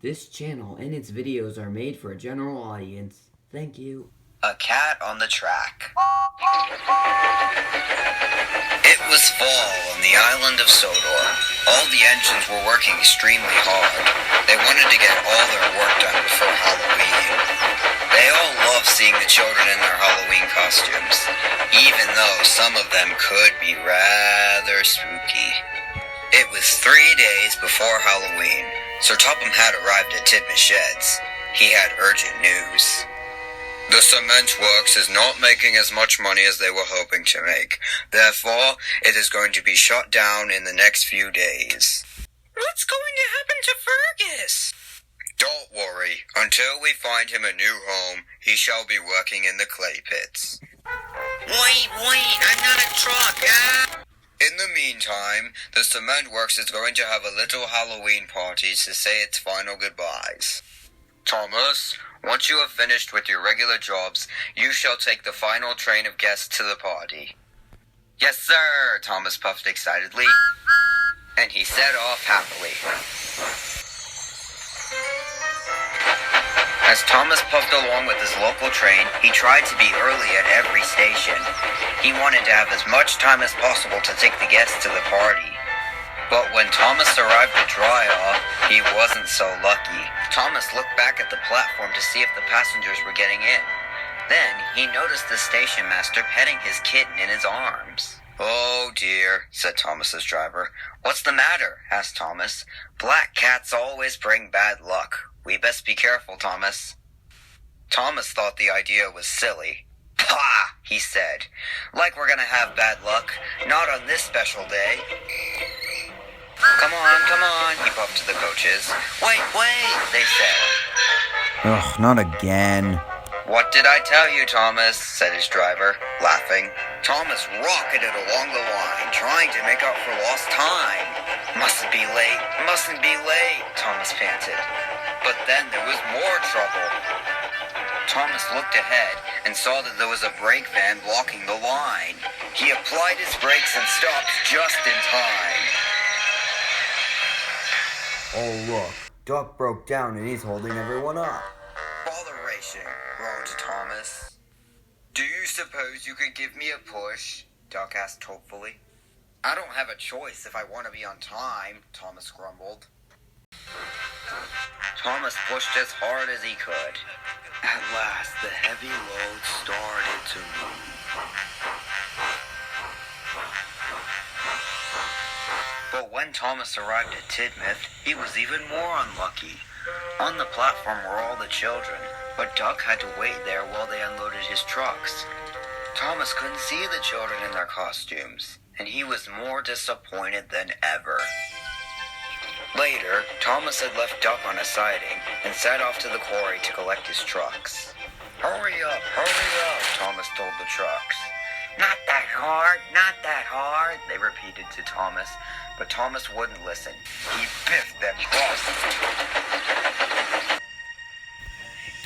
This channel and its videos are made for a general audience. Thank you. A cat on the track. It was fall on the island of Sodor. All the engines were working extremely hard. They wanted to get all their work done before Halloween. They all loved seeing the children in their Halloween costumes, even though some of them could be rather spooky. It was 3 days before Halloween. Sir Topham had arrived at Tidmouth Sheds. He had urgent news. The cement works is not making as much money as they were hoping to make. Therefore, it is going to be shut down in the next few days. What's going to happen to Fergus? Don't worry. Until we find him a new home, he shall be working in the clay pits. Wait, I'm not a truck, In the meantime, the cement works is going to have a little Halloween party to say its final goodbyes. Thomas, once you have finished with your regular jobs, you shall take the final train of guests to the party. Yes, sir, Thomas puffed excitedly, and he set off happily. As Thomas puffed along with his local train, he tried to be early at every station. He wanted to have as much time as possible to take the guests to the party. But when Thomas arrived at dry-off, he wasn't so lucky. Thomas looked back at the platform to see if the passengers were getting in. Then, he noticed the station master petting his kitten in his arms. "Oh dear," said Thomas's driver. "What's the matter?" asked Thomas. "Black cats always bring bad luck. We best be careful, Thomas." Thomas thought the idea was silly. "Pah!" he said. "Like we're gonna have bad luck. Not on this special day." Come on, he puffed to the coaches. Wait, they said. Ugh, not again. "What did I tell you, Thomas?" said his driver, laughing. Thomas rocketed along the line, trying to make up for lost time. Mustn't be late, Thomas panted. But then there was more trouble. Thomas looked ahead and saw that there was a brake van blocking the line. He applied his brakes and stopped just in time. Oh look, Duck broke down and he's holding everyone up. "Botheration," groaned Thomas. "Do you suppose you could give me a push?" Duck asked hopefully. "I don't have a choice if I want to be on time," Thomas grumbled. Thomas pushed as hard as he could. At last, the heavy load started to move. But when Thomas arrived at Tidmouth, he was even more unlucky. On the platform were all the children, but Duck had to wait there while they unloaded his trucks. Thomas couldn't see the children in their costumes, and he was more disappointed than ever. Later, Thomas had left Duck on a siding and set off to the quarry to collect his trucks. Hurry up, Thomas told the trucks. Not that hard, they repeated to Thomas, but Thomas wouldn't listen. He biffed them both.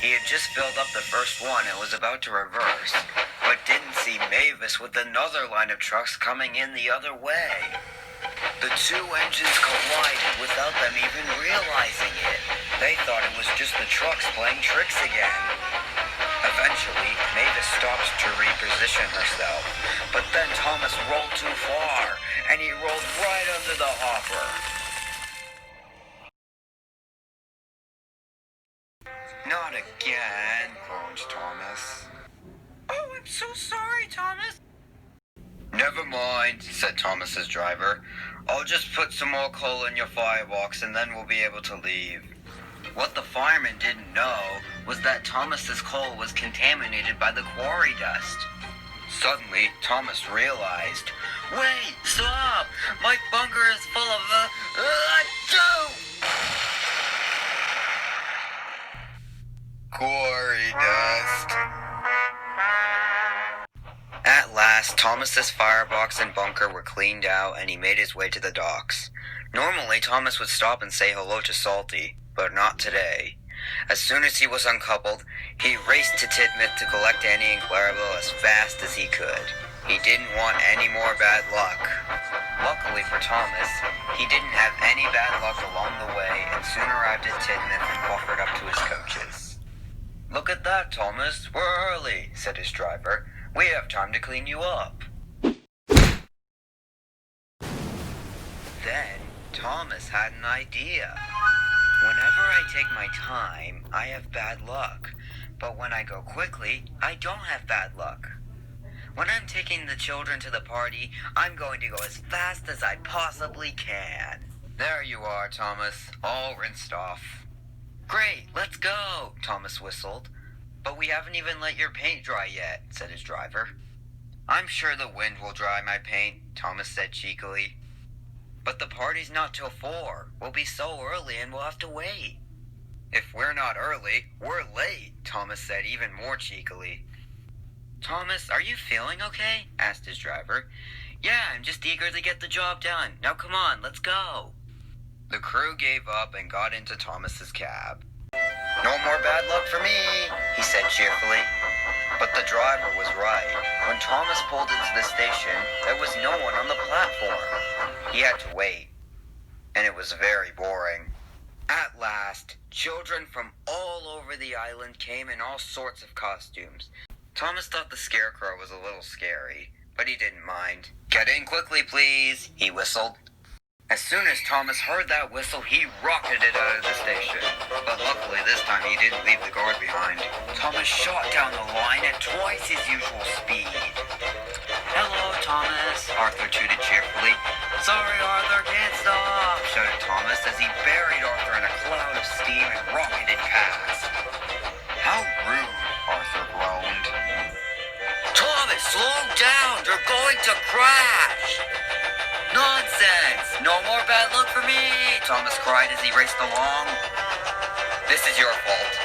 He had just filled up the first one and was about to reverse, but didn't see Mavis with another line of trucks coming in the other way. The two engines collided without them even realizing it. They thought it was just the trucks playing tricks again. Eventually, Mavis stopped to reposition herself, but then Thomas rolled too far, and he rolled right under the hopper. Not again, groaned Thomas. "Oh, I'm so sorry, Thomas." "Never mind," said Thomas's driver. "I'll just put some more coal in your firebox and then we'll be able to leave." What the fireman didn't know was that Thomas's coal was contaminated by the quarry dust. Suddenly, Thomas realized, "Wait, stop! My bunker is full of quarry dust." At last, Thomas's firebox and bunker were cleaned out and he made his way to the docks. Normally, Thomas would stop and say hello to Salty, but not today. As soon as he was uncoupled, he raced to Tidmouth to collect Annie and Clarabelle as fast as he could. He didn't want any more bad luck. Luckily for Thomas, he didn't have any bad luck along the way and soon arrived at Tidmouth and offered up to his coaches. "Look at that, Thomas. We're early," said his driver. "We have time to clean you up." Then Thomas had an idea. "Whenever I take my time, I have bad luck. But when I go quickly, I don't have bad luck. When I'm taking the children to the party, I'm going to go as fast as I possibly can." "There you are, Thomas, all rinsed off." "Great, let's go," Thomas whistled. "But we haven't even let your paint dry yet," said his driver. "I'm sure the wind will dry my paint," Thomas said cheekily. "But the party's not till 4. We'll be so early and we'll have to wait." "If we're not early, we're late," Thomas said even more cheekily. "Thomas, are you feeling okay?" asked his driver. "Yeah, I'm just eager to get the job done. Now come on, let's go." The crew gave up and got into Thomas's cab. "No more bad luck for me," he said cheerfully. But the driver was right. When Thomas pulled into the station, there was no one on the platform. He had to wait, and it was very boring. At last, children from all over the island came in all sorts of costumes. Thomas thought the scarecrow was a little scary, but he didn't mind. "Get in quickly, please," he whistled. As soon as Thomas heard that whistle, he rocketed out of the station. But luckily this time he didn't leave the guard behind. Thomas shot down the line at twice his usual speed. "Hello, Thomas," Arthur tooted cheerfully. "Sorry, Arthur, can't stop," shouted Thomas as he buried Arthur in a cloud of steam and rocketed past. "How rude," Arthur groaned. "Thomas, slow down! You're going to crash!" "Nonsense! No more bad luck for me!" Thomas cried as he raced along. "This is your fault."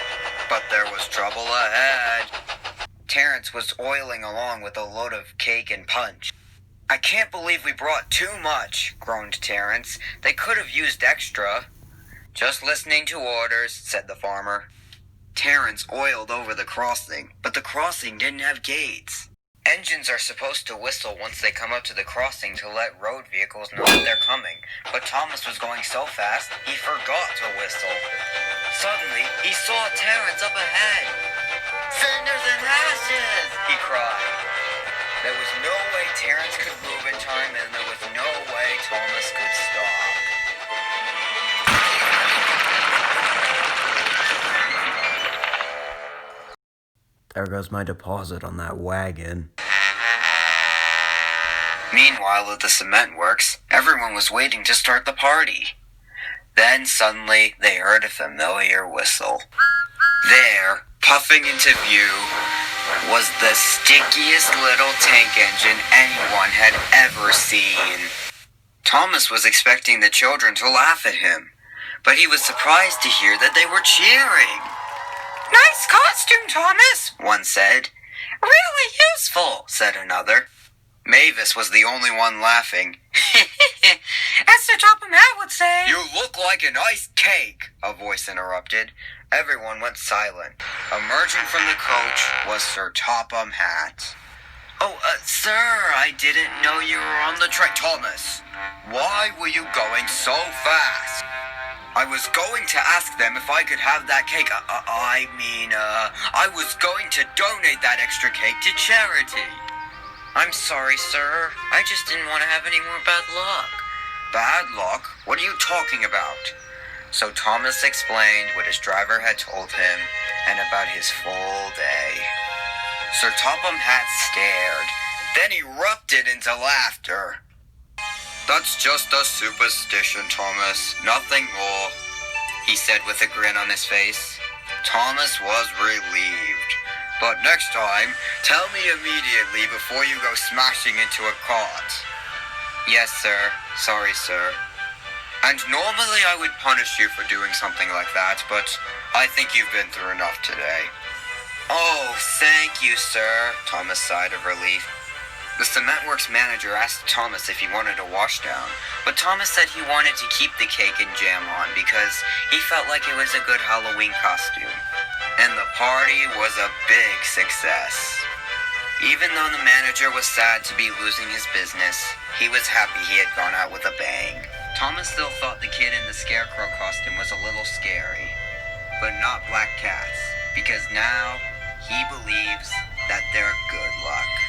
But there was trouble ahead. Terrence was oiling along with a load of cake and punch. "I can't believe we brought too much," groaned Terrence. "They could have used extra." "Just listening to orders," said the farmer. Terrence oiled over the crossing, but the crossing didn't have gates. Engines are supposed to whistle once they come up to the crossing to let road vehicles know that they're coming, but Thomas was going so fast, he forgot to whistle. Suddenly, he saw Terrence up ahead. "Cinders and ashes!" he cried. There was no way Terrence could move in time, and there was no way Thomas could stop. There goes my deposit on that wagon. Meanwhile, at the cement works, everyone was waiting to start the party. Then suddenly, they heard a familiar whistle. There, puffing into view, was the stickiest little tank engine anyone had ever seen. Thomas was expecting the children to laugh at him, but he was surprised to hear that they were cheering. "Nice costume, Thomas," one said. "Really useful," said another. Mavis was the only one laughing. "As Sir Topham Hatt would say." "You look like an iced cake," a voice interrupted. Everyone went silent. Emerging from the coach was Sir Topham Hatt. "Oh, sir, I didn't know you were on the train." "Thomas, why were you going so fast?" "I was going to ask them if I could have that cake. I was going to donate that extra cake to charity." "I'm sorry, sir. I just didn't want to have any more bad luck." "Bad luck? What are you talking about?" So Thomas explained what his driver had told him and about his full day. Sir Topham Hatt stared, then erupted into laughter. "That's just a superstition, Thomas. Nothing more," he said with a grin on his face. Thomas was relieved. "But next time, tell me immediately before you go smashing into a cart." "Yes, sir. Sorry, sir." "And normally I would punish you for doing something like that, but I think you've been through enough today." "Oh, thank you, sir," Thomas sighed of relief. The cement works manager asked Thomas if he wanted a wash down, but Thomas said he wanted to keep the cake and jam on because he felt like it was a good Halloween costume. And the party was a big success. Even though the manager was sad to be losing his business, he was happy he had gone out with a bang. Thomas still thought the kid in the scarecrow costume was a little scary, but not black cats, because now he believes that they're good luck.